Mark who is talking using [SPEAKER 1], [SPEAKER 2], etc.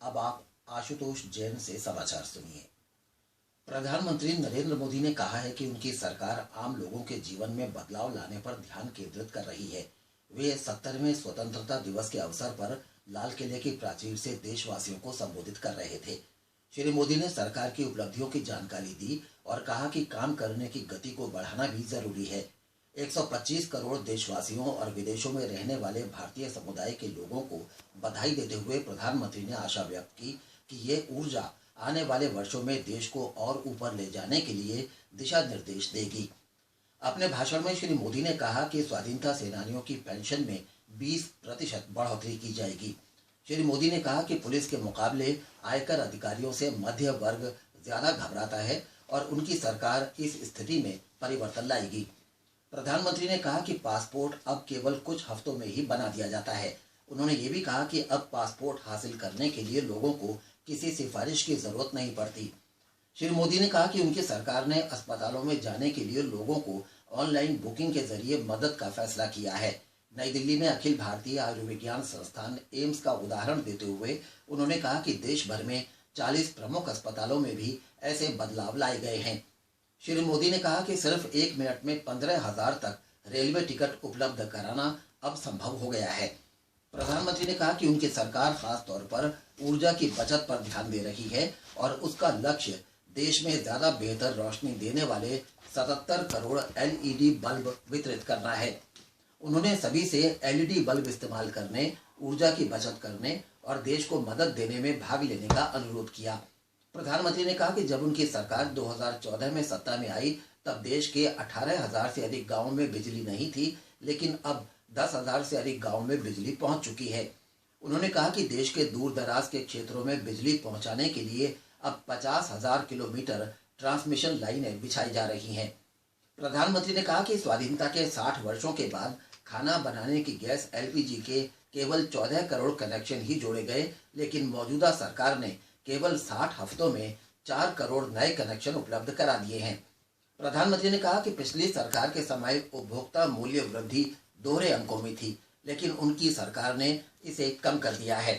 [SPEAKER 1] अब आप आशुतोष जैन से समाचार सुनिए। प्रधानमंत्री नरेंद्र मोदी ने कहा है कि उनकी सरकार आम लोगों के जीवन में बदलाव लाने पर ध्यान केंद्रित कर रही है। वे 70वें स्वतंत्रता दिवस के अवसर पर लाल किले की प्राचीर से देशवासियों को संबोधित कर रहे थे। श्री मोदी ने सरकार की उपलब्धियों की जानकारी दी और कहा कि काम करने की गति को बढ़ाना भी जरूरी है। 125 करोड़ देशवासियों और विदेशों में रहने वाले भारतीय समुदाय के लोगों को बधाई देते हुए प्रधानमंत्री ने आशा व्यक्त की कि ये ऊर्जा आने वाले वर्षों में देश को और ऊपर ले जाने के लिए दिशा निर्देश देगी। अपने भाषण में श्री मोदी ने कहा कि स्वाधीनता सेनानियों की पेंशन में 20% बढ़ोतरी की जाएगी। श्री मोदी ने कहा कि पुलिस के मुकाबले आयकर अधिकारियों से मध्य वर्ग ज्यादा घबराता है और उनकी सरकार इस स्थिति में परिवर्तन लाएगी। प्रधानमंत्री ने कहा कि पासपोर्ट अब केवल कुछ हफ्तों में ही बना दिया जाता है। उन्होंने ये भी कहा कि अब पासपोर्ट हासिल करने के लिए लोगों को किसी सिफारिश की जरूरत नहीं पड़ती। श्री मोदी ने कहा कि उनकी सरकार ने अस्पतालों में जाने के लिए लोगों को ऑनलाइन बुकिंग के जरिए मदद का फैसला किया है। नई दिल्ली में अखिल भारतीय आयुर्विज्ञान संस्थान एम्स का उदाहरण देते हुए उन्होंने कहा कि देश भर में 40 प्रमुख अस्पतालों में भी ऐसे बदलाव लाए गए हैं। श्री मोदी ने कहा कि सिर्फ 1 मिनट में 15,000 तक रेलवे टिकट उपलब्ध कराना अब संभव हो गया है। प्रधानमंत्री ने कहा कि उनकी सरकार खास तौर पर ऊर्जा की बचत पर ध्यान दे रही है और उसका लक्ष्य देश में ज्यादा बेहतर रोशनी देने वाले 77 करोड़ एलईडी बल्ब वितरित करना है। उन्होंने सभी से एलईडी बल्ब इस्तेमाल करने, ऊर्जा की बचत करने और देश को मदद देने में भाग लेने का अनुरोध किया। प्रधानमंत्री ने कहा कि जब उनकी सरकार 2014 में सत्ता में आई तब देश के 18,000 से अधिक गांवों में बिजली नहीं थी, लेकिन अब 10,000 से अधिक गांवों में बिजली पहुंच चुकी है। उन्होंने कहा कि देश के दूर दराज के क्षेत्रों में बिजली पहुंचाने के लिए अब 50,000 किलोमीटर ट्रांसमिशन लाइनें बिछाई जा रही हैं। प्रधानमंत्री ने कहा कि स्वाधीनता के 60 वर्षों के बाद खाना बनाने की गैस एलपीजी के केवल 14 करोड़ कनेक्शन ही जोड़े गए, लेकिन मौजूदा सरकार ने केवल 60 हफ्तों में 4 करोड़ नए कनेक्शन उपलब्ध करा दिए हैं। प्रधानमंत्री ने कहा कि पिछली सरकार के समय उपभोक्ता मूल्य वृद्धि दोहरे अंकों में थी, लेकिन उनकी सरकार ने इसे कम कर दिया है।